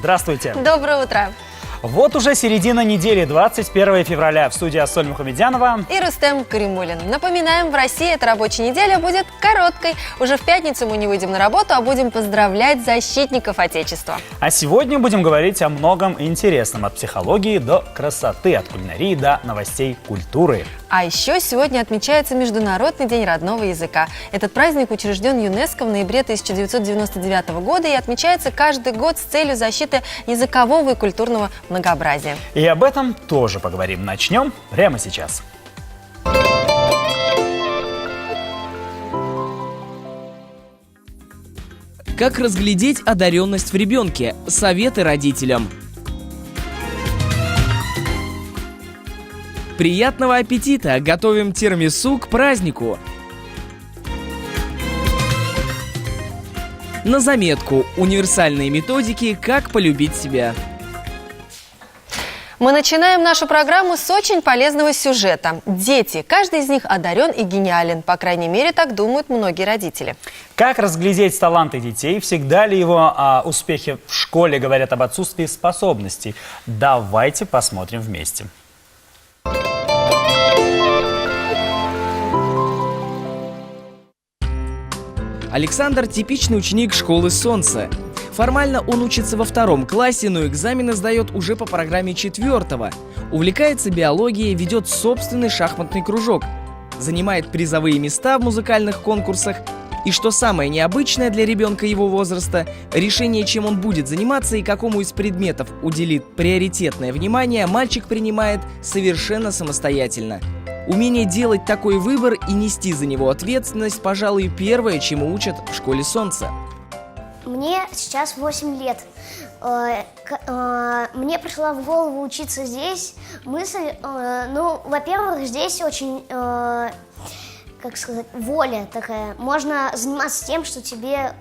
здравствуйте. Доброе утро. Вот уже середина недели, 21 февраля. В студии Ассоль Мухамедянова и Рустем Каримулин. Напоминаем, в России эта рабочая неделя будет короткой. Уже в пятницу мы не выйдем на работу, а будем поздравлять защитников Отечества. А сегодня будем говорить о многом интересном. От психологии до красоты, от кулинарии до новостей культуры. А еще сегодня отмечается Международный день родного языка. Этот праздник учрежден ЮНЕСКО в ноябре 1999 года и отмечается каждый год с целью защиты языкового и культурного многообразия. И об этом тоже поговорим. Начнем прямо сейчас. Как разглядеть одаренность в ребенке? Советы родителям. Приятного аппетита! Готовим тирамису к празднику. На заметку. Универсальные методики «Как полюбить себя». Мы начинаем нашу программу с очень полезного сюжета. Дети. Каждый из них одарен и гениален. По крайней мере, так думают многие родители. Как разглядеть таланты детей? Всегда ли его успехи в школе говорят об отсутствии способностей? Давайте посмотрим вместе. Александр – типичный ученик школы «Солнце». Формально он учится во 2 классе, но экзамены сдает уже по программе 4-го. Увлекается биологией, ведет собственный шахматный кружок. Занимает призовые места в музыкальных конкурсах. И что самое необычное для ребенка его возраста, решение, чем он будет заниматься и какому из предметов уделит приоритетное внимание, мальчик принимает совершенно самостоятельно. Умение делать такой выбор и нести за него ответственность, пожалуй, первое, чему учат в школе «Солнце». Мне сейчас 8 лет. Мне пришла в голову учиться здесь мысль, во-первых, здесь очень, воля такая. Можно заниматься тем, что тебе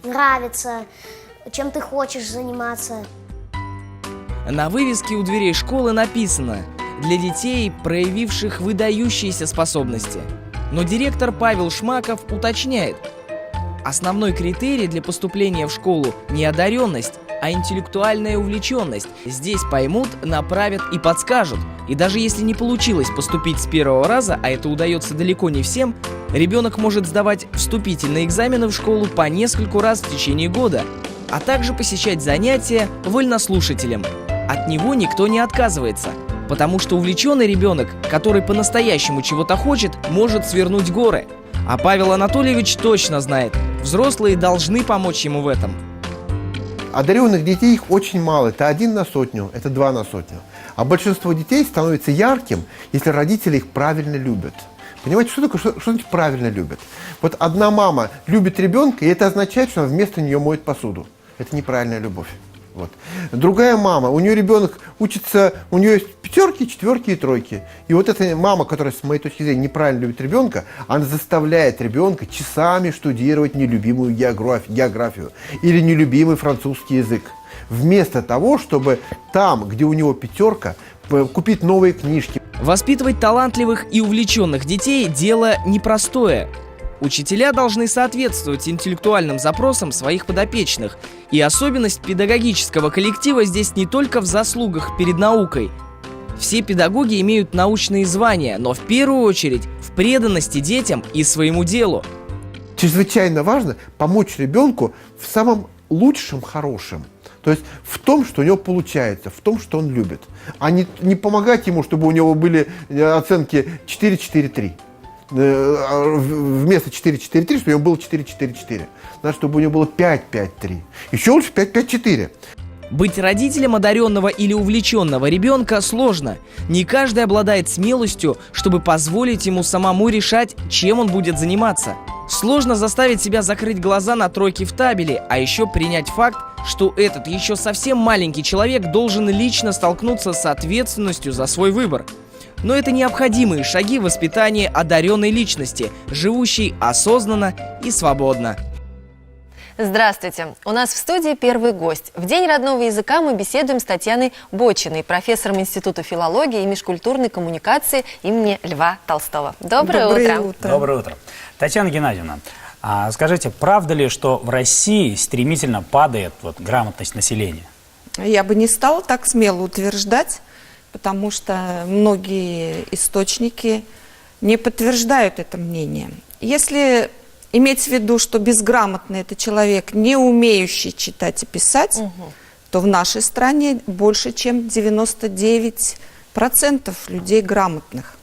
нравится, чем ты хочешь заниматься. На вывеске у дверей школы написано «Для детей, проявивших выдающиеся способности». Но директор Павел Шмаков уточняет: основной критерий для поступления в школу не одаренность, а интеллектуальная увлеченность. Здесь поймут, направят и подскажут. И даже если не получилось поступить с 1-го раза, а это удается далеко не всем, ребенок может сдавать вступительные экзамены в школу по нескольку раз в течение года, а также посещать занятия вольнослушателем. От него никто не отказывается, потому что увлеченный ребенок, который по-настоящему чего-то хочет, может свернуть горы. А Павел Анатольевич точно знает, взрослые должны помочь ему в этом. Одаренных детей их очень мало. Это 1 на 100, это 2 на 100. А большинство детей становится ярким, если родители их правильно любят. Понимаете, что значит правильно любят? Вот одна мама любит ребенка, и это означает, что она вместо нее моет посуду. Это неправильная любовь. Вот. Другая мама, у нее ребенок учится, у нее есть 5, 4 и 3. И вот эта мама, которая, с моей точки зрения, неправильно любит ребенка, она заставляет ребенка часами штудировать нелюбимую географию или нелюбимый французский язык. Вместо того, чтобы там, где у него 5, купить новые книжки. Воспитывать талантливых и увлеченных детей – дело непростое. Учителя должны соответствовать интеллектуальным запросам своих подопечных. И особенность педагогического коллектива здесь не только в заслугах перед наукой. Все педагоги имеют научные звания, но в первую очередь в преданности детям и своему делу. Чрезвычайно важно помочь ребенку в самом лучшем хорошем. То есть в том, что у него получается, в том, что он любит. А не помогать ему, чтобы у него были оценки 4-4-3. Вместо 4-4-3, чтобы у него было 4-4-4. Надо, чтобы у него было 5-5-3. Еще лучше 5-5-4. Быть родителем одаренного или увлеченного ребенка сложно. Не каждый обладает смелостью, чтобы позволить ему самому решать, чем он будет заниматься. Сложно заставить себя закрыть глаза на тройки в табеле, а еще принять факт, что этот еще совсем маленький человек должен лично столкнуться с ответственностью за свой выбор. Но это необходимые шаги воспитания одаренной личности, живущей осознанно и свободно. Здравствуйте! У нас в студии первый гость. В День родного языка мы беседуем с Татьяной Бочиной, профессором Института филологии и межкультурной коммуникации имени Льва Толстого. Доброе утро! Доброе утро! Татьяна Геннадьевна, Скажите, правда ли, что в России стремительно падает вот, грамотность населения? Я бы не стала так смело утверждать, потому что многие источники не подтверждают это мнение. Если иметь в виду, что безграмотный – это человек, не умеющий читать и писать, то в нашей стране больше, чем 99% людей грамотных.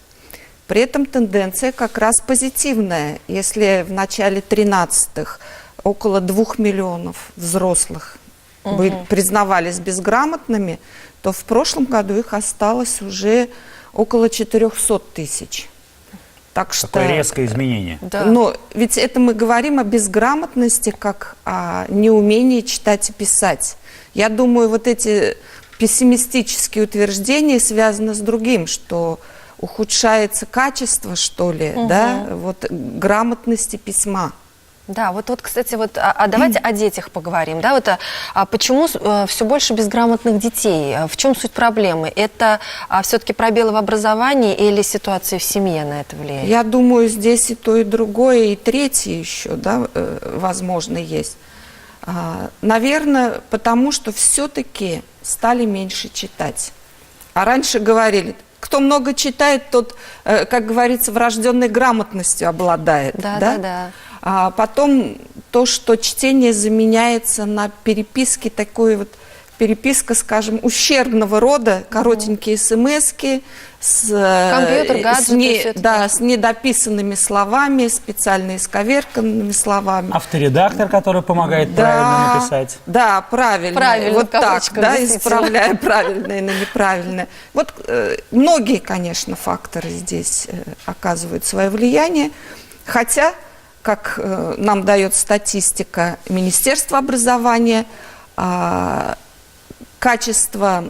При этом тенденция как раз позитивная. Если в начале 13-х около 2 миллионов взрослых признавались безграмотными, то в прошлом году их осталось уже около 400 тысяч. Так что, Такое резкое изменение. Да. но ведь это мы говорим о безграмотности как о неумении читать и писать. Я думаю, вот эти пессимистические утверждения связаны с другим, что ухудшается качество, что ли, да, вот, грамотности письма. Да, вот, кстати, давайте о детях поговорим. Да, почему все больше безграмотных детей? В чем суть проблемы? Это все-таки пробелы в образовании или ситуация в семье на это влияет? Я думаю, здесь и то, и другое, и третье еще, да, возможно, есть. Наверное, потому что все-таки стали меньше читать. А раньше говорили, кто много читает, тот, как говорится, врожденной грамотностью обладает. Да. А потом то, что чтение заменяется на переписки, такой вот переписка, скажем, ущербного рода, коротенькие смски, Компьютер, гаджеты, с недописанными словами, специально исковерканными словами. Авторедактор, который помогает правильно написать. Да, правильно. Правильно, вот так, да, действительно. исправляя правильное на неправильное. Вот многие, конечно, факторы здесь оказывают свое влияние, хотя, как нам дает статистика Министерства образования, качество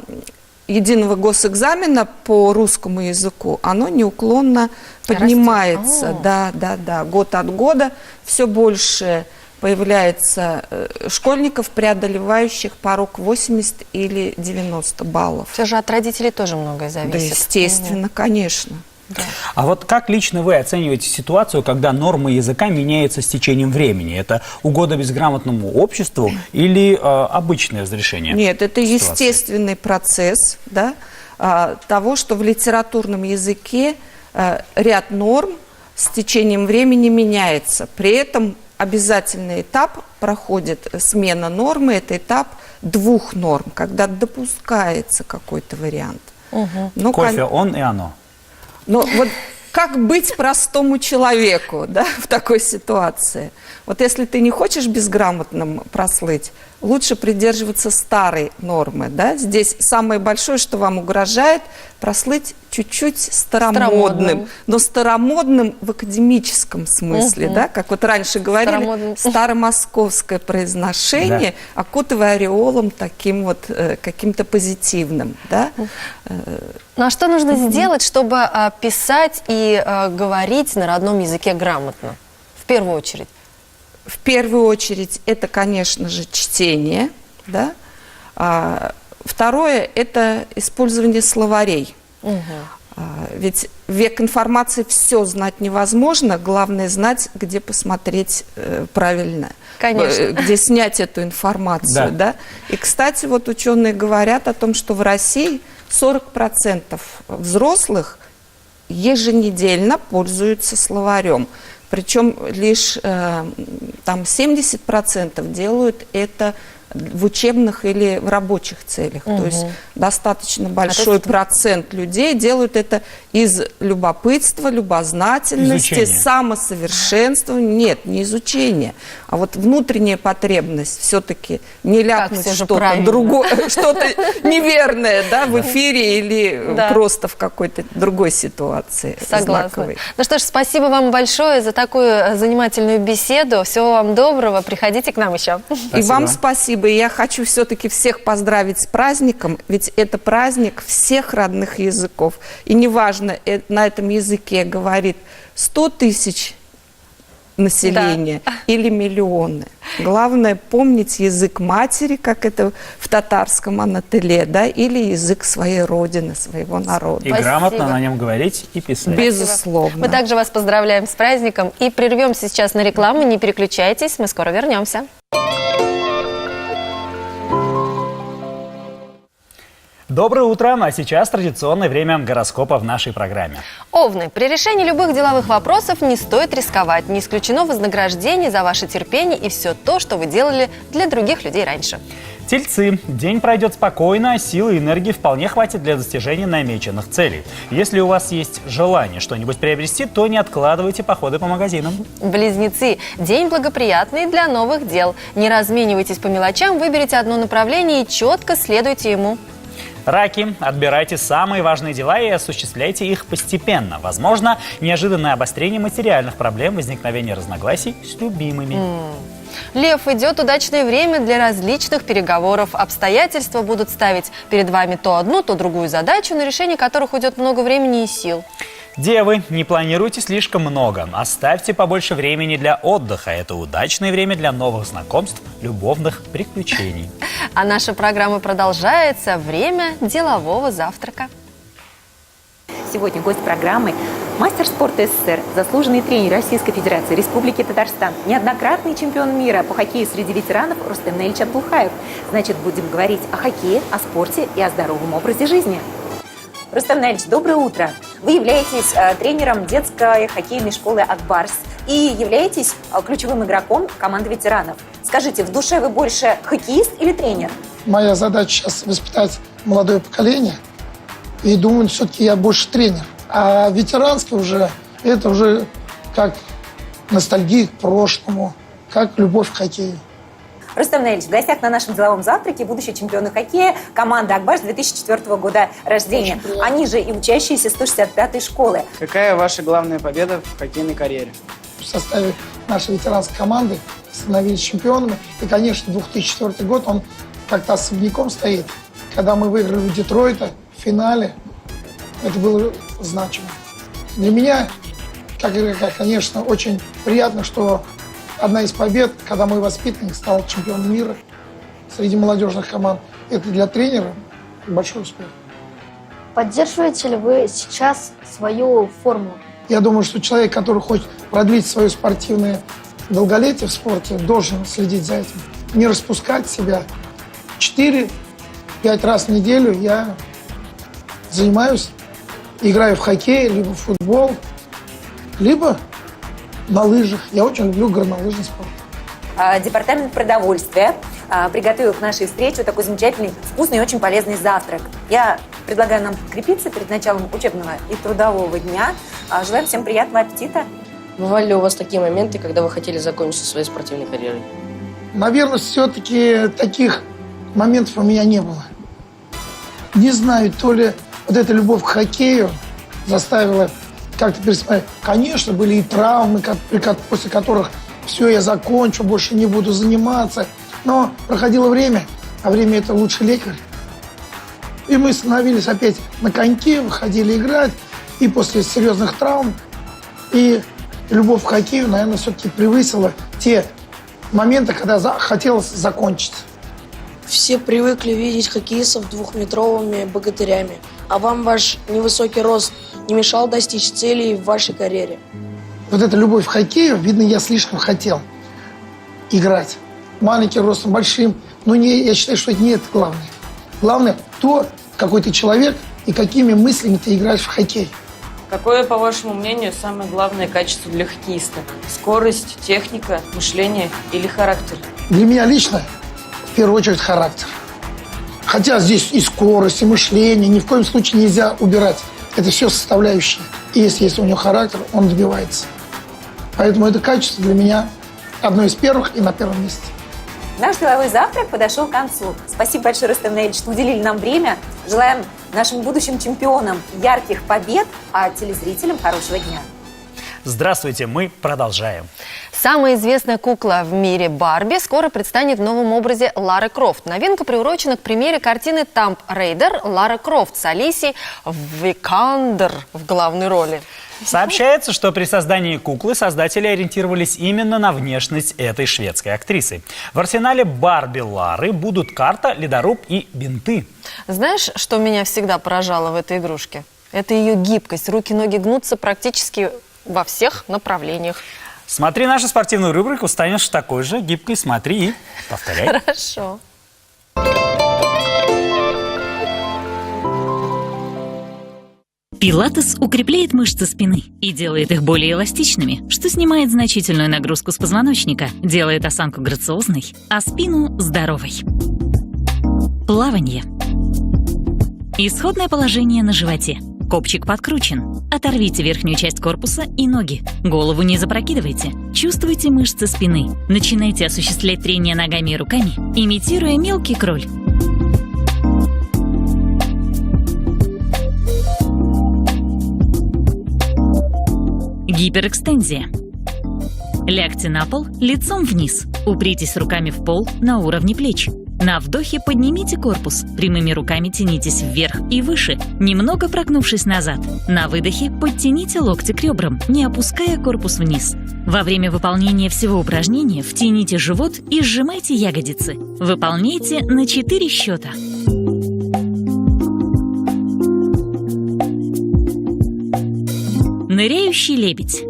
единого госэкзамена по русскому языку, оно неуклонно поднимается. Да. Год от года все больше появляется школьников, преодолевающих порог 80 или 90 баллов. Все же от родителей тоже многое зависит. Да, естественно, конечно. Да. А вот как лично вы оцениваете ситуацию, когда нормы языка меняются с течением времени? Это угода безграмотному обществу или обычное разрешение? Нет, это ситуации? естественный процесс, да, того, что в литературном языке ряд норм с течением времени меняется. При этом обязательный этап проходит смена нормы, это этап 2 норм, когда допускается какой-то вариант. Но, Кофе он и оно. Но вот как быть простому человеку, да, в такой ситуации? Вот если ты не хочешь безграмотным прослыть, лучше придерживаться старой нормы, да? Здесь самое большое, что вам угрожает, прослыть чуть-чуть старомодным. Но старомодным в академическом смысле, да? Как вот раньше говорили, старомосковское произношение, окутывая ореолом таким вот каким-то позитивным, да? Ну а что нужно сделать, чтобы писать и говорить на родном языке грамотно? В первую очередь. В первую очередь это, конечно же, чтение, да? Второе – это использование словарей. Ведь в век информации все знать невозможно, главное знать, где посмотреть правильно, Конечно. где снять эту информацию. Да. И, кстати, вот ученые говорят о том, что в России 40% взрослых еженедельно пользуются словарем. Причем лишь там 70% делают это в учебных или в рабочих целях. То есть достаточно большой процент людей делают это из любопытства, любознательности, изучения. Самосовершенствования. Нет, не изучения, а вот внутренняя потребность все-таки не ляпнуть что-то другое, что-то неверное, да, в эфире или просто в какой-то другой ситуации. Согласна. Знаковой. Ну что ж, спасибо вам большое за такую занимательную беседу. Всего вам доброго. Приходите к нам еще. Спасибо. И вам спасибо. И я хочу все-таки всех поздравить с праздником, ведь это праздник всех родных языков. И неважно, на этом языке говорит 100 тысяч населения или миллионы. Главное помнить язык матери, как это в татарском анателе, да, или язык своей родины, своего народа. И грамотно на нем говорить и писать. Безусловно. Мы также вас поздравляем с праздником и прервемся сейчас на рекламу. Не переключайтесь, мы скоро вернемся. Доброе утро, а сейчас традиционное время гороскопа в нашей программе. Овны, при решении любых деловых вопросов не стоит рисковать. Не исключено вознаграждение за ваше терпение и все то, что вы делали для других людей раньше. Тельцы. День пройдет спокойно, силы и энергии вполне хватит для достижения намеченных целей. Если у вас есть желание что-нибудь приобрести, то не откладывайте походы по магазинам. Близнецы. День благоприятный для новых дел. Не разменивайтесь по мелочам, выберите одно направление и четко следуйте ему. Раки. Отбирайте самые важные дела и осуществляйте их постепенно. Возможно, неожиданное обострение материальных проблем, возникновение разногласий с любимыми. Лев, идет удачное время для различных переговоров. Обстоятельства будут ставить перед вами то одну, то другую задачу, на решение которых уйдет много времени и сил. Девы, не планируйте слишком много. Оставьте побольше времени для отдыха. Это удачное время для новых знакомств, любовных приключений. А наша программа продолжается. Время делового завтрака. Сегодня гость программы – мастер спорта СССР, заслуженный тренер Российской Федерации Республики Татарстан, неоднократный чемпион мира по хоккею среди ветеранов Рустем Наильевич Абдулхаев. Значит, будем говорить о хоккее, о спорте и о здоровом образе жизни. Рустем Наильевич, доброе утро. Вы являетесь тренером детской хоккейной школы «Акбарс» и являетесь ключевым игроком команды ветеранов. Скажите, в душе вы больше хоккеист или тренер? Моя задача сейчас воспитать молодое поколение. И думаю, все-таки я больше тренер. А ветеранский уже, это уже как ностальгия к прошлому, как любовь к хоккею. Рустем Наильевич, в гостях на нашем деловом завтраке будущий чемпион хоккея команда «Акбарс» 2004 года рождения. Они же и учащиеся 165-й школы. Какая ваша главная победа в хоккейной карьере? В составе нашей ветеранской команды становились чемпионами. И, конечно, 2004 год, он как-то особняком стоит. Когда мы выиграли у Детройта в финале, это было значимо. Для меня, как игрока, конечно, очень приятно, что одна из побед, когда мой воспитанник стал чемпионом мира среди молодежных команд, это для тренера большой успех. Поддерживаете ли вы сейчас свою форму? Я думаю, что человек, который хочет продлить свое спортивное долголетие в спорте, должен следить за этим. Не распускать себя. 4-5 раз в неделю я занимаюсь, играю в хоккей, либо в футбол, либо на лыжах. Я очень люблю горнолыжный спорт. Департамент продовольствия приготовил к нашей встрече такой замечательный, вкусный и очень полезный завтрак. Я предлагаю нам крепиться перед началом учебного и трудового дня. Желаем всем приятного аппетита. Бывали ли у вас такие моменты, когда вы хотели закончить своей спортивной карьерой? Наверное, все-таки таких моментов у меня не было. Не знаю, то ли вот эта любовь к хоккею заставила как-то пересмотреть. Конечно, были и травмы, после которых все, я закончу, больше не буду заниматься. Но проходило время, а время – это лучший лекарь. И мы становились опять на коньки, выходили играть. И после серьезных травм, и любовь к хоккею, наверное, все-таки превысила те моменты, когда хотелось закончить. Все привыкли видеть хоккеистов двухметровыми богатырями. А вам ваш невысокий рост не мешал достичь целей в вашей карьере? Вот эта любовь к хоккею, видно, я слишком хотел играть. Маленьким ростом, большим. Но я считаю, что это не это главное. Главное то, какой ты человек и какими мыслями ты играешь в хоккей. Какое, по вашему мнению, самое главное качество для хоккеиста? Скорость, техника, мышление или характер? Для меня лично, в первую очередь, характер. Хотя здесь и скорость, и мышление, ни в коем случае нельзя убирать. Это все составляющие. И если у него характер, он добивается. Поэтому это качество для меня одно из первых и на первом месте. Наш деловой завтрак подошел к концу. Спасибо большое, Рустем Наильевич, что уделили нам время. Желаем нашим будущим чемпионам ярких побед, а телезрителям хорошего дня. Здравствуйте, мы продолжаем. Самая известная кукла в мире Барби скоро предстанет в новом образе Лары Крофт. Новинка приурочена к премьере картины «Тамб Рейдер» Лара Крофт с Алисией Викандер в главной роли. Сообщается, что при создании куклы создатели ориентировались именно на внешность этой шведской актрисы. В арсенале Барби Лары будут карта, ледоруб и бинты. Знаешь, что меня всегда поражало в этой игрушке? Это ее гибкость. Руки-ноги гнутся практически во всех направлениях. Смотри нашу спортивную рубрику, станешь такой же гибкой. Смотри и повторяй. Хорошо. Пилатес укрепляет мышцы спины и делает их более эластичными, что снимает значительную нагрузку с позвоночника, делает осанку грациозной, а спину здоровой. Плавание. Исходное положение на животе. Копчик подкручен. Оторвите верхнюю часть корпуса и ноги. Голову не запрокидывайте. Чувствуйте мышцы спины. Начинайте осуществлять трение ногами и руками, имитируя мелкий кроль. Гиперэкстензия. Лягте на пол лицом вниз. Упритесь руками в пол на уровне плеч. На вдохе поднимите корпус. Прямыми руками тянитесь вверх и выше, немного прогнувшись назад. На выдохе подтяните локти к ребрам, не опуская корпус вниз. Во время выполнения всего упражнения втяните живот и сжимайте ягодицы. Выполняйте на 4 счета. Ныряющий лебедь.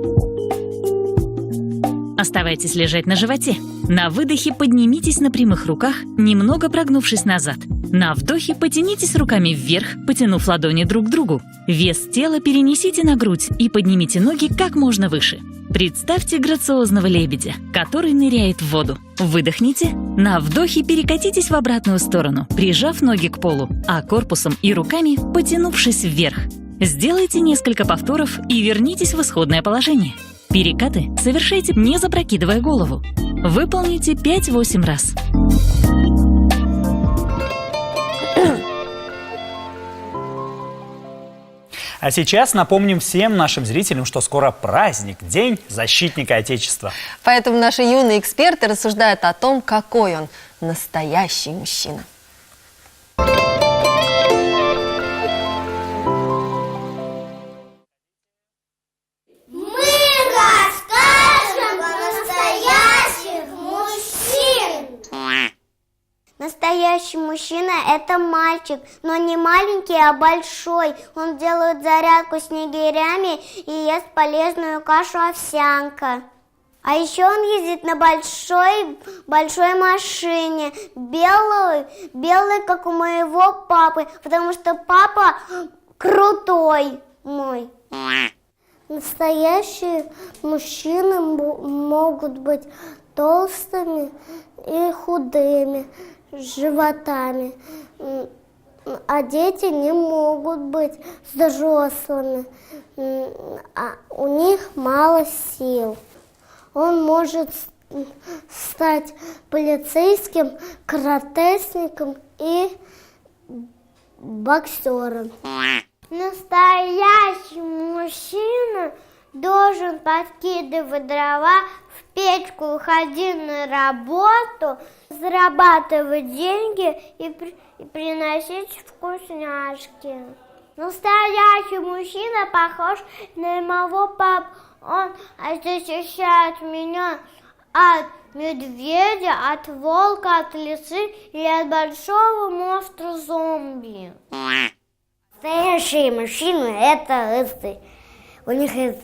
Оставайтесь лежать на животе. На выдохе поднимитесь на прямых руках, немного прогнувшись назад. На вдохе потянитесь руками вверх, потянув ладони друг к другу. Вес тела перенесите на грудь и поднимите ноги как можно выше. Представьте грациозного лебедя, который ныряет в воду. Выдохните. На вдохе перекатитесь в обратную сторону, прижав ноги к полу, а корпусом и руками потянувшись вверх. Сделайте несколько повторов и вернитесь в исходное положение. Перекаты совершайте, не запрокидывая голову. Выполните 5-8 раз. А сейчас напомним всем нашим зрителям, что скоро праздник, День защитника Отечества. Поэтому наши юные эксперты рассуждают о том, какой он настоящий мужчина. Настоящий мужчина – это мальчик, но не маленький, а большой. Он делает зарядку снегирями и ест полезную кашу овсянка. А еще он ездит на большой машине, белой, как у моего папы, потому что папа крутой мой. Настоящие мужчины могут быть толстыми и худыми, с животами, а дети не могут быть взрослыми, а у них мало сил. Он может стать полицейским, каратешником и боксером. Настоящий мужчина должен подкидывать дрова в печку, ходить на работу, зарабатывать деньги и приносить вкусняшки. Настоящий мужчина похож на моего папу. Он защищает меня от медведя, от волка, от лисы и от большого монстра зомби. Настоящие мужчины – это рыцари. У них есть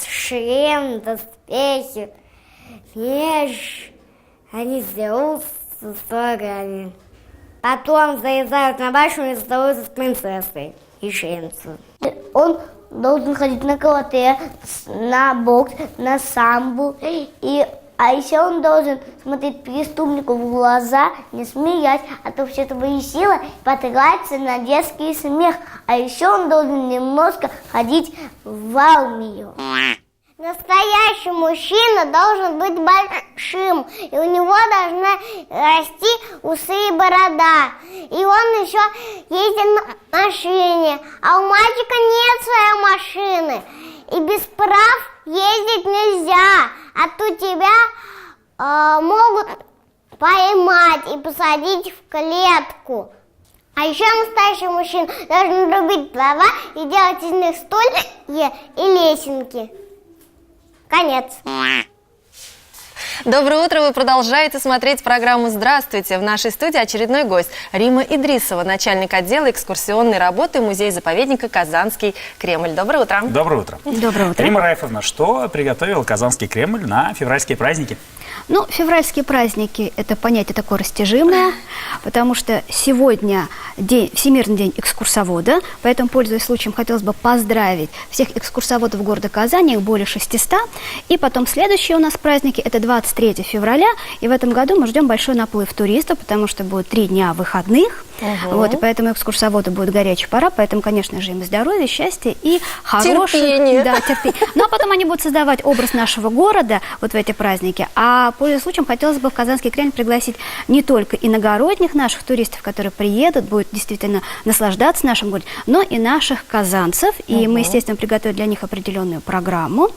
шлем, доспехи, меч, они дерутся с врагами. Потом залезают на башню и становятся с принцессой и принцем. Он должен ходить на карате, на бокс, на самбо. А еще он должен смотреть преступнику в глаза, не смеять, а то все твои силы потратятся на детский смех. А еще он должен немножко ходить в армию. Настоящий мужчина должен быть большим, и у него должна расти усы и борода. И он еще ездит на машине, а у мальчика нет своей машины. И без прав ездить нельзя, а то тебя могут поймать и посадить в клетку. А еще настоящий мужчина должен рубить дрова и делать из них стулья и лесенки. Конец. Доброе утро, вы продолжаете смотреть программу «Здравствуйте». В нашей студии очередной гость Рима Идрисова, начальник отдела экскурсионной работы музея-заповедника «Казанский Кремль». Доброе утро. Доброе утро. Доброе утро. Рима Раифовна, что приготовил Казанский Кремль на февральские праздники? Ну, февральские праздники – это понятие такое растяжимое, потому что сегодня Всемирный день экскурсовода, поэтому, пользуясь случаем, хотелось бы поздравить всех экскурсоводов города Казани, их более 600. И потом следующие у нас праздники – это 23 февраля, и в этом году мы ждем большой наплыв туристов, потому что будет 3 дня выходных, вот, и поэтому экскурсоводу будет горячая пора, поэтому, конечно же, им здоровья, счастья и хороших… Терпение. Да, терпение. Ну, а потом они будут создавать образ нашего города вот в эти праздники. А пользуясь случаем, хотелось бы в Казанский Кремль пригласить не только иногородних наших туристов, которые приедут, будут действительно наслаждаться нашим городом, но и наших казанцев. И мы, естественно, приготовили для них определенную программу.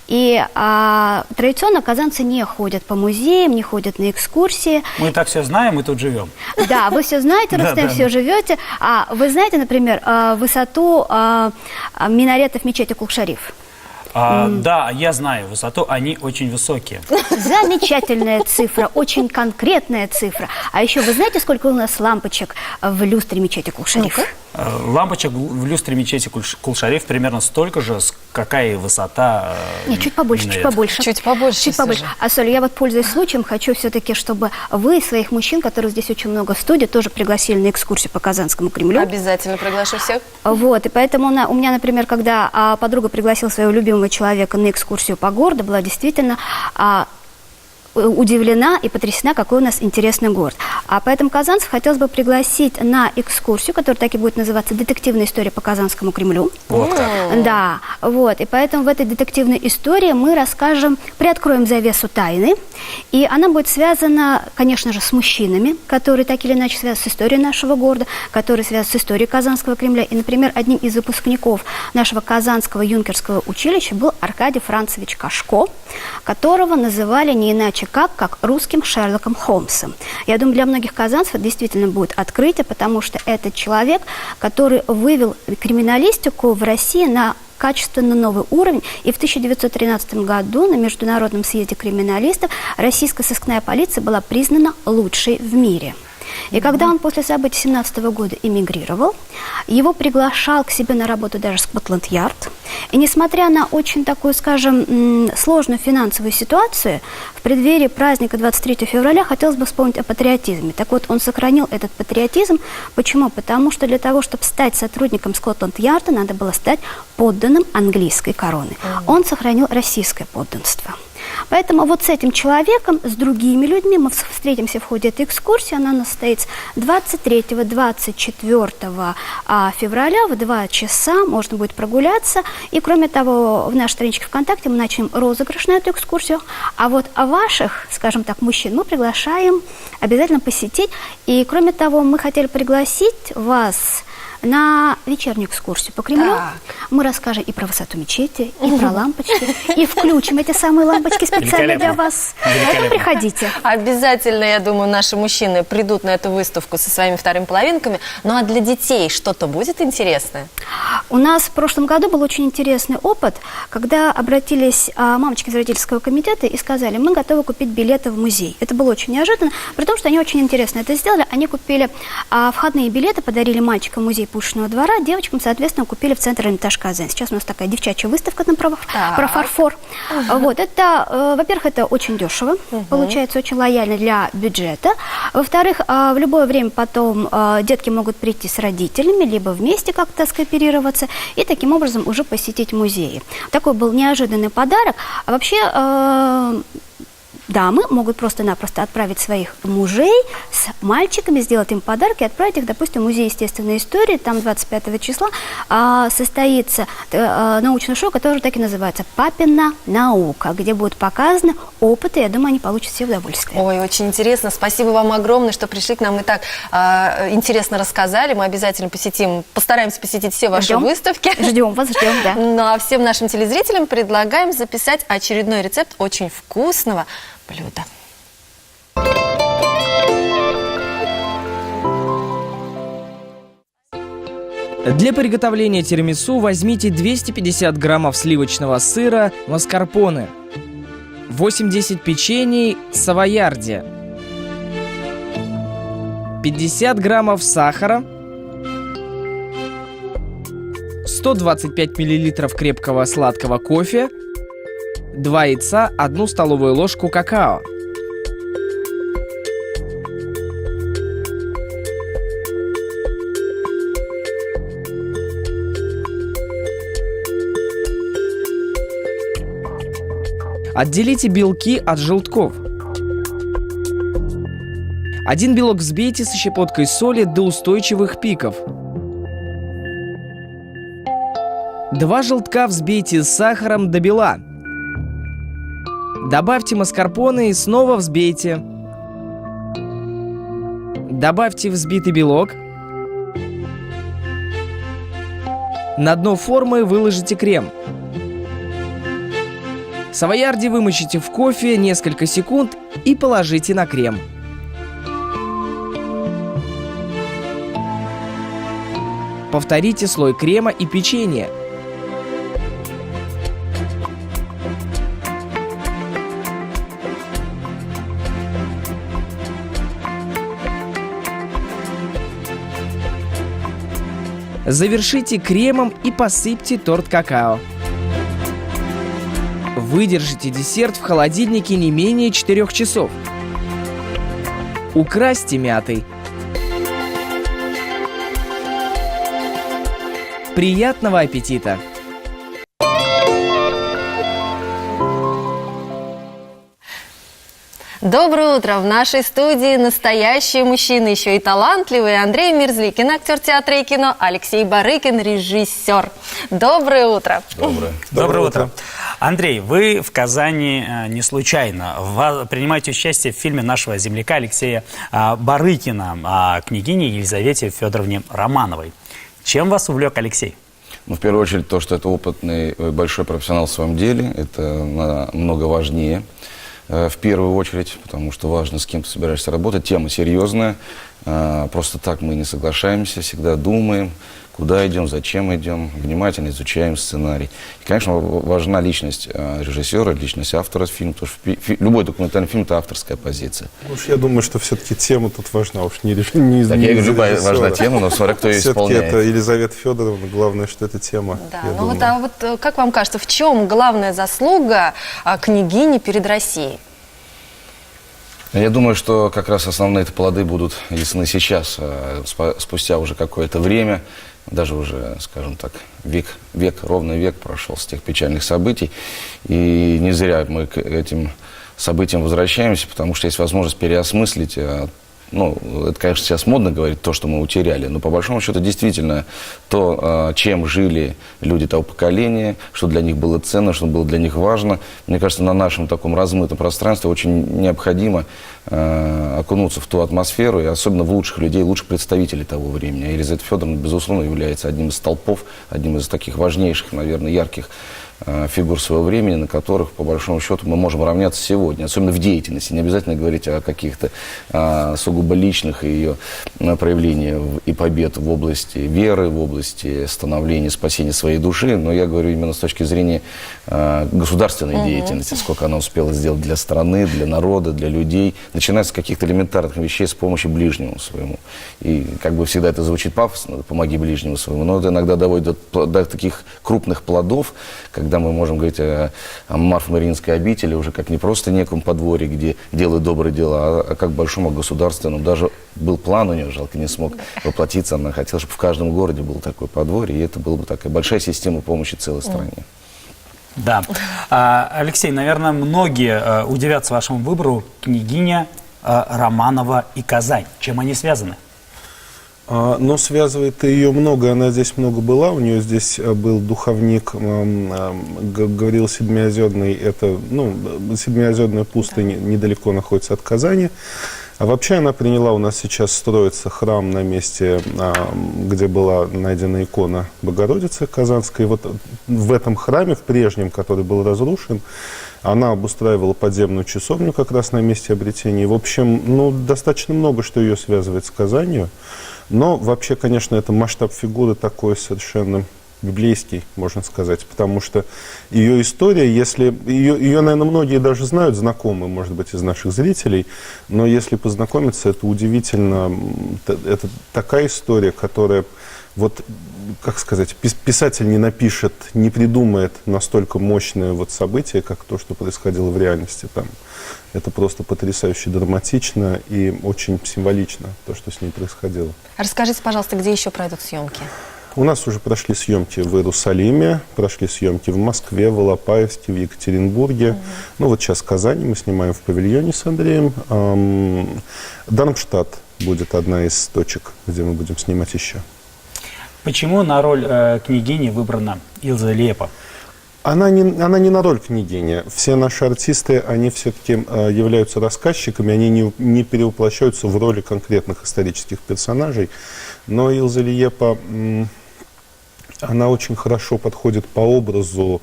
И традиционно казанцы не ходят по музеям, не ходят на экскурсии. Мы так все знаем, мы тут живем. Да, вы все знаете, Рустем, все живете. А вы знаете, например, высоту минаретов мечети Кул-Шариф? Да, я знаю высоту, они очень высокие. Замечательная цифра, очень конкретная цифра. А еще вы знаете, сколько у нас лампочек в люстре мечети Кул-Шариф? Лампочек в люстре мечети Кул-Шариф примерно столько же, какая и высота. Нет, чуть побольше, чуть побольше. Чуть побольше. Чуть побольше. А, Соль, я вот, пользуясь случаем, хочу все-таки, чтобы вы, своих мужчин, которых здесь очень много в студии, тоже пригласили на экскурсию по Казанскому Кремлю. Обязательно приглашу всех. Вот, и поэтому у меня, например, когда подруга пригласила своего любимого человека на экскурсию по городу, была действительно удивлена и потрясена, какой у нас интересный город. А поэтому казанцев хотелось бы пригласить на экскурсию, которая так и будет называться «Детективная история по Казанскому Кремлю». Вот как. Да, вот. И поэтому в этой детективной истории мы приоткроем завесу тайны. И она будет связана, конечно же, с мужчинами, которые так или иначе связаны с историей нашего города, которые связаны с историей Казанского Кремля. И, например, одним из выпускников нашего Казанского юнкерского училища был Аркадий Францевич Кашко, которого называли не иначе как русским Шерлоком Холмсом. Я думаю, для многих казанцев это действительно будет открытие, потому что это человек, который вывел криминалистику в России на качественно новый уровень. И в 1913 году на Международном съезде криминалистов российская сыскная полиция была признана лучшей в мире. И когда он после событий 1917 года эмигрировал, его приглашал к себе на работу даже Скотланд-Ярд. И несмотря на очень такую, скажем, сложную финансовую ситуацию, в преддверии праздника 23 февраля хотелось бы вспомнить о патриотизме. Так вот, он сохранил этот патриотизм. Почему? Потому что для того, чтобы стать сотрудником Скотланд-Ярда, надо было стать подданным английской короны. Он сохранил российское подданство. Поэтому вот с этим человеком, с другими людьми мы встретимся в ходе этой экскурсии. Она у нас состоится 23-24 февраля в 2 часа. Можно будет прогуляться. И, кроме того, в нашей страничке ВКонтакте мы начнем розыгрыш на эту экскурсию. А вот ваших, скажем так, мужчин мы приглашаем обязательно посетить. И, кроме того, мы хотели пригласить вас на вечернюю экскурсию по Кремлю. Мы расскажем и про высоту мечети, и про лампочки, и включим эти самые лампочки специально для вас. Поэтому приходите. Обязательно, я думаю, наши мужчины придут на эту выставку со своими вторыми половинками. Ну а для детей что-то будет интересное? У нас в прошлом году был очень интересный опыт, когда обратились мамочки из родительского комитета и сказали: мы готовы купить билеты в музей. Это было очень неожиданно, при том, что они очень интересно это сделали. Они купили входные билеты, подарили мальчикам в музей Пушкинского двора, девочкам, соответственно, купили в центре Эрмитаж Казань. Сейчас у нас такая девчачья выставка там про фарфор. Вот, это, во-первых, это очень дешево, получается очень лояльно для бюджета. Во-вторых, в любое время потом детки могут прийти с родителями, либо вместе как-то скооперироваться, и таким образом уже посетить музеи. Такой был неожиданный подарок. А вообще, дамы могут просто-напросто отправить своих мужей с мальчиками, сделать им подарки и отправить их, допустим, в Музей естественной истории. Там 25 числа состоится научное шоу, которое так и называется «Папина наука», где будут показаны опыты. Я думаю, они получат все удовольствие. Ой, очень интересно. Спасибо вам огромное, что пришли к нам и так интересно рассказали. Мы обязательно постараемся посетить все ваши выставки. Ждем вас, ждем, да. Ну а всем нашим телезрителям предлагаем записать очередной рецепт очень вкусного блюда. Для приготовления тирамису возьмите 250 граммов сливочного сыра маскарпоне, 8-10 печений савоярди, 50 граммов сахара, 125 миллилитров крепкого сладкого кофе, 2 яйца, 1 столовую ложку какао. Отделите белки от желтков. 1 белок взбейте со щепоткой соли до устойчивых пиков. 2 желтка взбейте с сахаром до бела. Добавьте маскарпоне и снова взбейте. Добавьте взбитый белок. На дно формы выложите крем. Савоярди вымочите в кофе несколько секунд и положите на крем. Повторите слой крема и печенья. Завершите кремом и посыпьте торт какао. Выдержите десерт в холодильнике не менее 4 часов. Украсьте мятой. Приятного аппетита! Доброе утро! В нашей студии настоящие мужчины, еще и талантливые. Андрей Мерзликин, актер театра и кино, Алексей Барыкин, режиссер. Доброе утро! Доброе утро! Андрей, вы в Казани не случайно. Вы принимаете участие в фильме нашего земляка Алексея Барыкина о княгине Елизавете Федоровне Романовой. Чем вас увлек Алексей? Ну, в первую очередь, то, что это опытный, большой профессионал в своем деле, это намного важнее. В первую очередь, потому что важно, с кем ты собираешься работать. Тема серьезная, просто так мы не соглашаемся, всегда думаем, куда идем, зачем идем, внимательно изучаем сценарий. И, конечно, важна личность режиссера, личность автора фильма, потому что любой документальный фильм – это авторская позиция. Уж я думаю, что все-таки тема тут важна, уж не Так я говорю, любая важна тема, но смотря кто ее исполняет. Все-таки это Елизавета Федоровна, главное, что это тема. Да, ну вот как вам кажется, в чем главная заслуга княгини перед Россией? Я думаю, что как раз основные плоды будут ясны сейчас, спустя уже какое-то время, даже уже, скажем так, ровный век прошел с тех печальных событий. И не зря мы к этим событиям возвращаемся, потому что есть возможность переосмыслить. Ну, это, конечно, сейчас модно говорить то, что мы утеряли, но по большому счету действительно то, чем жили люди того поколения, что для них было ценно, что было для них важно. Мне кажется, на нашем таком размытом пространстве очень необходимо окунуться в ту атмосферу, и особенно в лучших людей, лучших представителей того времени. А Елизавета Федоровна, безусловно, является одним из столпов, одним из таких важнейших, наверное, ярких фигур своего времени, на которых, по большому счету, мы можем равняться сегодня, особенно в деятельности. Не обязательно говорить о каких-то сугубо личных ее проявлениях и побед в области веры, в области становления, спасения своей души, но я говорю именно с точки зрения государственной деятельности, сколько она успела сделать для страны, для народа, для людей, начиная с каких-то элементарных вещей с помощью ближнему своему. И как бы всегда это звучит пафосно, помоги ближнему своему, но это иногда доводит до таких крупных плодов, когда мы можем говорить о Марфо-Мариинской обители уже как не просто неком подворье, где делают добрые дела, а как большому государственному. Даже был план у нее, жалко, не смог воплотиться. Она хотела, чтобы в каждом городе было такое подворье, и это была бы такая большая система помощи целой стране. Да. Алексей, наверное, многие удивятся вашему выбору. Княгиня, Романова и Казань. Чем они связаны? Но связывает ее много, она здесь много была, у нее здесь был духовник Гавриил Седмиозерный, это, Седмиозерная пустыня недалеко находится от Казани. А вообще она приняла, у нас сейчас строится храм на месте, где была найдена икона Богородицы Казанской. Вот в этом храме, в прежнем, который был разрушен, она обустраивала подземную часовню как раз на месте обретения. В общем, достаточно много, что ее связывает с Казанью. Но вообще, конечно, это масштаб фигуры такой совершенно библейский, можно сказать, потому что ее история, если... Ее, наверное, многие даже знают, знакомы, может быть, из наших зрителей, но если познакомиться, это удивительно. Это такая история, которая... Вот, как сказать, писатель не напишет, не придумает настолько мощное событие, как то, что происходило в реальности там. Это просто потрясающе драматично и очень символично, то, что с ней происходило. Расскажите, пожалуйста, где еще пройдут съемки? У нас уже прошли съемки в Иерусалиме, прошли съемки в Москве, в Алапаевске, в Екатеринбурге. Вот сейчас в Казани мы снимаем в павильоне с Андреем. Дармштадт будет одна из точек, где мы будем снимать еще. Почему на роль княгини выбрана Илза Лиепа? Она не на роль княгини. Все наши артисты, они все-таки являются рассказчиками, они не перевоплощаются в роли конкретных исторических персонажей. Но Илза Лиепа, она очень хорошо подходит по образу,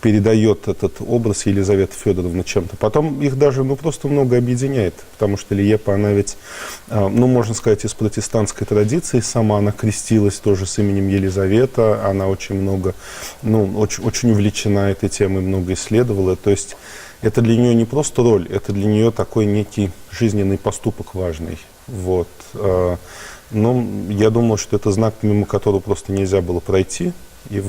передает этот образ Елизаветы Федоровны чем-то. Потом их даже просто много объединяет, потому что Лиепа, она ведь, можно сказать, из протестантской традиции сама, она крестилась тоже с именем Елизавета, она очень много, очень увлечена этой темой, много исследовала. То есть это для нее не просто роль, это для нее такой некий жизненный поступок важный. Я думал, что это знак, мимо которого просто нельзя было пройти, и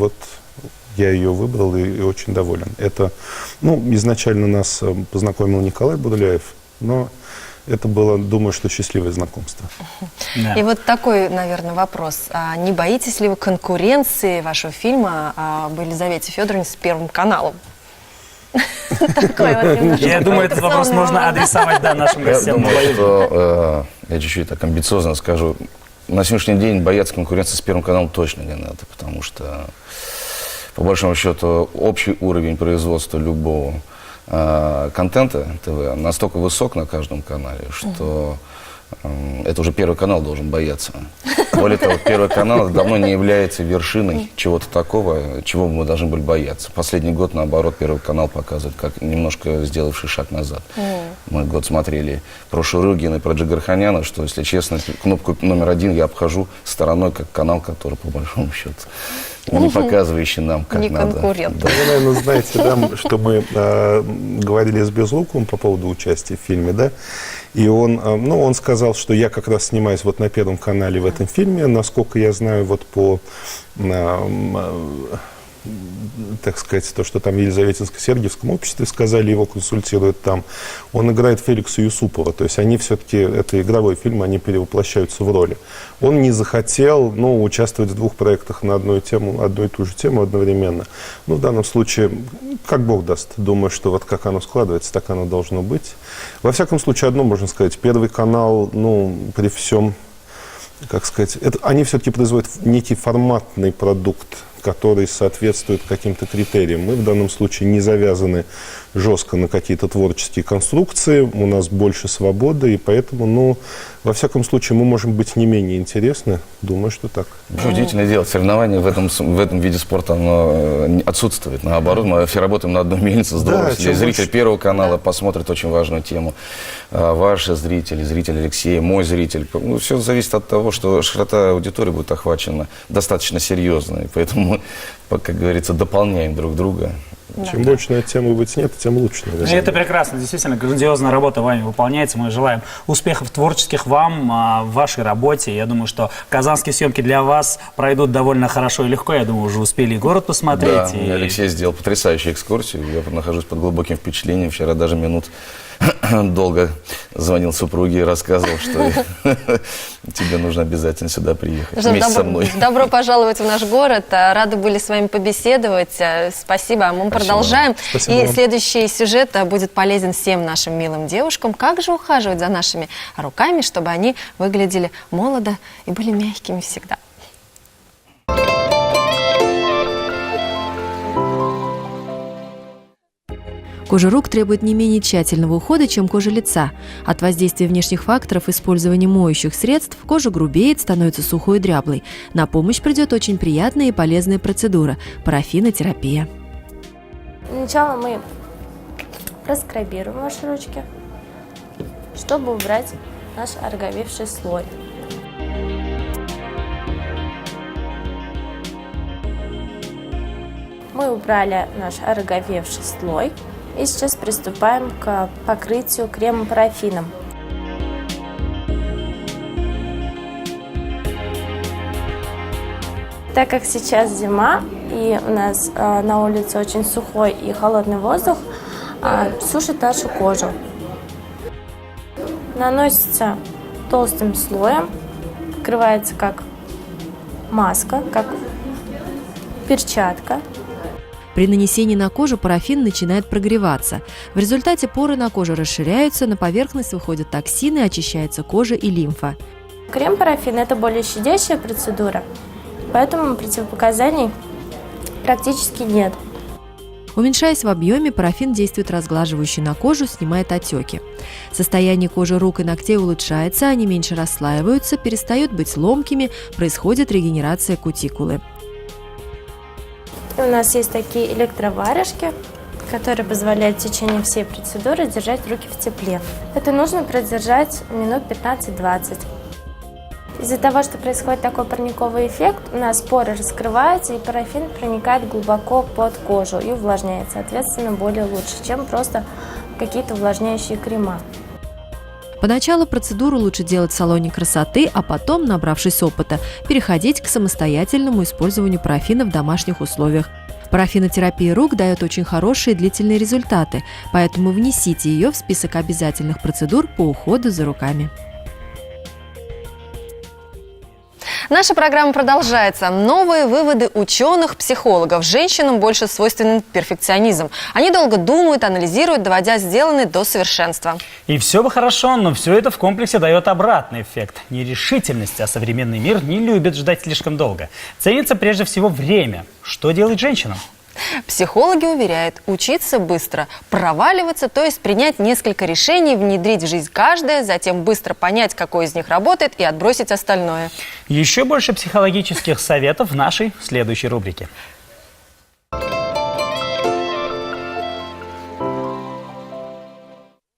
я ее выбрал и очень доволен. Это, изначально нас познакомил Николай Бурляев, но это было, думаю, что счастливое знакомство. Да. И такой, наверное, вопрос. Не боитесь ли вы конкуренции вашего фильма об Елизавете Федоровне с Первым каналом? Я думаю, этот вопрос можно адресовать нашим гостям. Я думаю, что я чуть-чуть так амбициозно скажу. На сегодняшний день бояться конкуренции с Первым каналом точно не надо, потому что, по большому счету, общий уровень производства любого контента ТВ настолько высок на каждом канале, что это уже Первый канал должен бояться. Более того, Первый канал давно не является вершиной чего-то такого, чего мы должны были бояться. Последний год, наоборот, Первый канал показывает, как немножко сделавший шаг назад. Мы год смотрели про Шурыгина и про Джигарханяна, что, если честно, кнопку номер 1 я обхожу стороной, как канал, который, по большому счету, не показывающий нам, как не надо. Конкурент. Да. Вы, наверное, знаете, что мы говорили с Безруковым по поводу участия в фильме, да? И он сказал, что я как раз снимаюсь на Первом канале в этом фильме. Насколько я знаю, по так сказать, то, что там в Елизаветинско-Сергиевском обществе сказали, его консультируют там. Он играет Феликса Юсупова. То есть они все-таки, это игровой фильм, они перевоплощаются в роли. Он не захотел, участвовать в двух проектах на одну и ту же тему одновременно. В данном случае, как Бог даст. Думаю, что как оно складывается, так оно должно быть. Во всяком случае, одно можно сказать. Первый канал, при всем, как сказать, они все-таки производят некий форматный продукт, который соответствует каким-то критериям. Мы в данном случае не завязаны жестко на какие-то творческие конструкции, у нас больше свободы, и поэтому, во всяком случае, мы можем быть не менее интересны. Думаю, что так. Удивительное дело, соревнования в этом виде спорта оно отсутствует. Наоборот, мы все работаем на одной мельнице, здорово. Если зритель Первого канала посмотрит очень важную тему, ваши зрители, зритель Алексея, мой зритель, все зависит от того, что широта аудитории будет охвачена достаточно серьезно, и поэтому мы, как говорится, дополняем друг друга. Чем больше на эту тему будет снято, тем лучше, наверное. Это прекрасно, действительно, грандиозная работа вами выполняется. Мы желаем успехов творческих вам в вашей работе. Я думаю, что казанские съемки для вас пройдут довольно хорошо и легко. Я думаю, уже успели и город посмотреть. Да, Алексей сделал потрясающую экскурсию. Я нахожусь под глубоким впечатлением. Вчера даже минут долго звонил супруге и рассказывал, что тебе нужно обязательно сюда приехать вместе со мной. Добро пожаловать в наш город. Рады были с вами побеседовать. Спасибо. Мы продолжаем. Спасибо И вам. следующий сюжет будет полезен всем нашим милым девушкам. Как же ухаживать за нашими руками, чтобы они выглядели молодо и были мягкими всегда. Кожа рук требует не менее тщательного ухода, чем кожа лица. От воздействия внешних факторов использования моющих средств кожа грубеет, становится сухой и дряблой. На помощь придет очень приятная и полезная процедура – парафинотерапия. Сначала мы проскрабируем ваши ручки, чтобы убрать наш ороговевший слой. Мы убрали наш ороговевший слой. И сейчас приступаем к покрытию кремом-парафином. Так как сейчас зима и у нас на улице очень сухой и холодный воздух, сушит нашу кожу. Наносится толстым слоем, покрывается как маска, как перчатка. При нанесении на кожу парафин начинает прогреваться. В результате поры на коже расширяются, на поверхность выходят токсины, очищается кожа и лимфа. Крем-парафин – это более щадящая процедура, поэтому противопоказаний практически нет. Уменьшаясь в объеме, парафин действует разглаживающе на кожу, снимает отеки. Состояние кожи рук и ногтей улучшается, они меньше расслаиваются, перестают быть ломкими, происходит регенерация кутикулы. И у нас есть такие электроварежки, которые позволяют в течение всей процедуры держать руки в тепле. Это нужно продержать минут 15-20. Из-за того, что происходит такой парниковый эффект, у нас поры раскрываются, и парафин проникает глубоко под кожу и увлажняет, соответственно, более лучше, чем просто какие-то увлажняющие крема. Поначалу процедуру лучше делать в салоне красоты, а потом, набравшись опыта, переходить к самостоятельному использованию парафина в домашних условиях. Парафинотерапия рук дает очень хорошие длительные результаты, поэтому внесите ее в список обязательных процедур по уходу за руками. Наша программа продолжается. Новые выводы ученых-психологов. Женщинам больше свойственен перфекционизм. Они долго думают, анализируют, доводя сделанное до совершенства. И все бы хорошо, но все это в комплексе дает обратный эффект. Нерешительность, а современный мир не любит ждать слишком долго. Ценится прежде всего время. Что делать женщинам? Психологи уверяют, учиться быстро, проваливаться, то есть принять несколько решений, внедрить в жизнь каждое, затем быстро понять, какое из них работает, и отбросить остальное. Еще больше психологических советов в нашей следующей рубрике.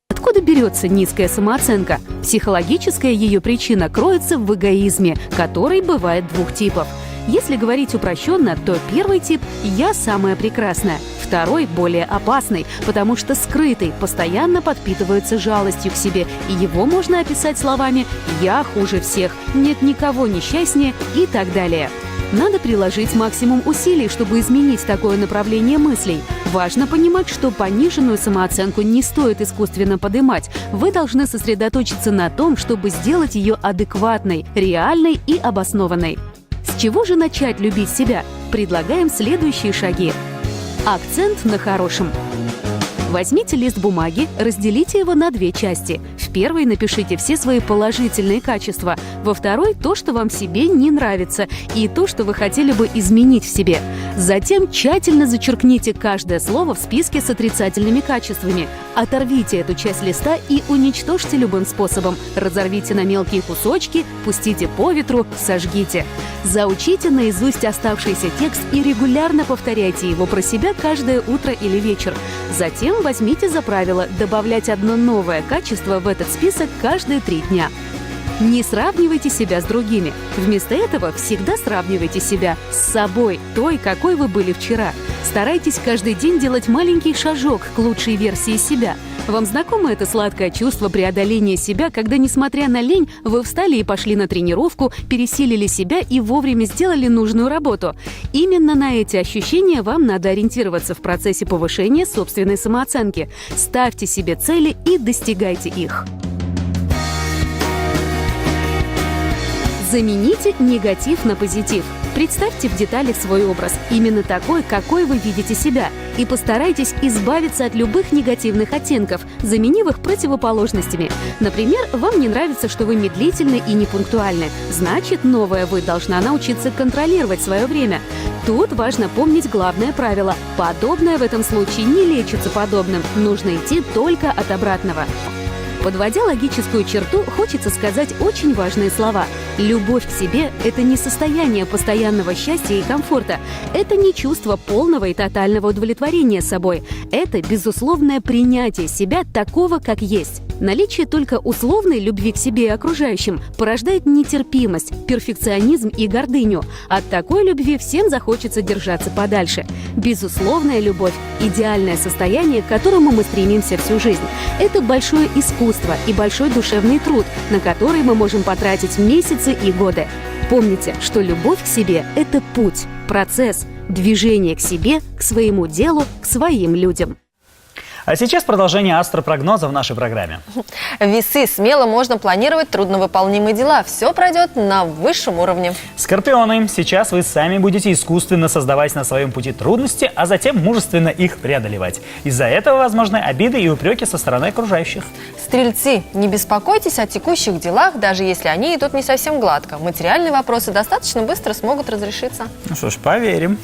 Откуда берется низкая самооценка? Психологическая ее причина кроется в эгоизме, который бывает двух типов. Если говорить упрощенно, то первый тип – «я самая прекрасная», второй – более опасный, потому что скрытый, постоянно подпитывается жалостью к себе, и его можно описать словами «я хуже всех», «нет никого несчастнее» и так далее. Надо приложить максимум усилий, чтобы изменить такое направление мыслей. Важно понимать, что пониженную самооценку не стоит искусственно поднимать. Вы должны сосредоточиться на том, чтобы сделать ее адекватной, реальной и обоснованной. С чего же начать любить себя? Предлагаем следующие шаги. Акцент на хорошем. Возьмите лист бумаги, разделите его на две части. В первой напишите все свои положительные качества, во второй – то, что вам в себе не нравится, и то, что вы хотели бы изменить в себе. Затем тщательно зачеркните каждое слово в списке с отрицательными качествами. Оторвите эту часть листа и уничтожьте любым способом. Разорвите на мелкие кусочки, пустите по ветру, сожгите. Заучите наизусть оставшийся текст и регулярно повторяйте его про себя каждое утро или вечер. Затем возьмите за правило добавлять одно новое качество в этот список каждые 3 дня. Не сравнивайте себя с другими. Вместо этого всегда сравнивайте себя с собой, той, какой вы были вчера. Старайтесь каждый день делать маленький шажок к лучшей версии себя. Вам знакомо это сладкое чувство преодоления себя, когда, несмотря на лень, вы встали и пошли на тренировку, пересилили себя и вовремя сделали нужную работу? Именно на эти ощущения вам надо ориентироваться в процессе повышения собственной самооценки. Ставьте себе цели и достигайте их. Замените негатив на позитив. Представьте в деталях свой образ, именно такой, какой вы видите себя, и постарайтесь избавиться от любых негативных оттенков, заменив их противоположностями. Например, вам не нравится, что вы медлительны и непунктуальны. Значит, новая вы должна научиться контролировать свое время. Тут важно помнить главное правило. Подобное в этом случае не лечится подобным. Нужно идти только от обратного. Подводя логическую черту, хочется сказать очень важные слова. Любовь к себе – это не состояние постоянного счастья и комфорта. Это не чувство полного и тотального удовлетворения собой. Это безусловное принятие себя такого, как есть. Наличие только условной любви к себе и окружающим порождает нетерпимость, перфекционизм и гордыню. От такой любви всем захочется держаться подальше. Безусловная любовь – идеальное состояние, к которому мы стремимся всю жизнь. Это большое искусство и большой душевный труд, на который мы можем потратить месяцы и годы. Помните, что любовь к себе – это путь, процесс, движение к себе, к своему делу, к своим людям. А сейчас продолжение астропрогноза в нашей программе. Весы. Смело можно планировать трудновыполнимые дела. Все пройдет на высшем уровне. Скорпионы. Сейчас вы сами будете искусственно создавать на своем пути трудности, а затем мужественно их преодолевать. Из-за этого возможны обиды и упреки со стороны окружающих. Стрельцы. Не беспокойтесь о текущих делах, даже если они идут не совсем гладко. Материальные вопросы достаточно быстро смогут разрешиться. Ну что ж, поверим.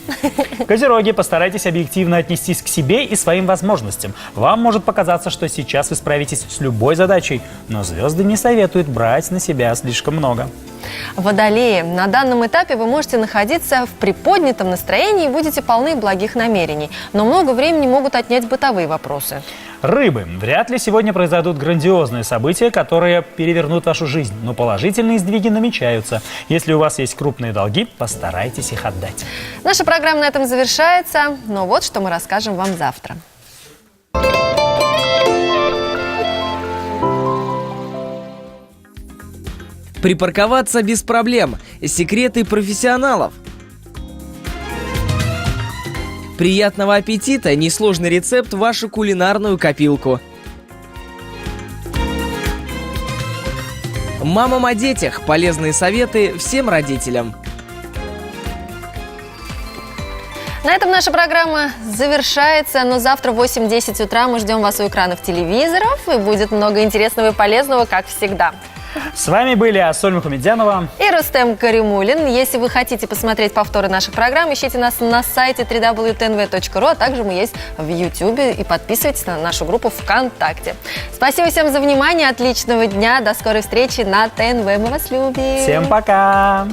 Козероги. Постарайтесь объективно отнестись к себе и своим возможностям. Вам может показаться, что сейчас вы справитесь с любой задачей, но звезды не советуют брать на себя слишком много. Водолеи. На данном этапе вы можете находиться в приподнятом настроении и будете полны благих намерений. Но много времени могут отнять бытовые вопросы. Рыбы. Вряд ли сегодня произойдут грандиозные события, которые перевернут вашу жизнь, но положительные сдвиги намечаются. Если у вас есть крупные долги, постарайтесь их отдать. Наша программа на этом завершается, но вот что мы расскажем вам завтра. Припарковаться без проблем. Секреты профессионалов. Приятного аппетита! Несложный рецепт в вашу кулинарную копилку. Мамам о детях. Полезные советы всем родителям. На этом наша программа завершается, но завтра в 8-10 утра мы ждем вас у экранов телевизоров, и будет много интересного и полезного, как всегда. С вами были Ассоль Мухамедзянова и Рустем Каримулин. Если вы хотите посмотреть повторы наших программ, ищите нас на сайте www.tnv.ru, а также мы есть в YouTube, и подписывайтесь на нашу группу ВКонтакте. Спасибо всем за внимание, отличного дня, до скорой встречи на ТНВ, мы вас любим. Всем пока!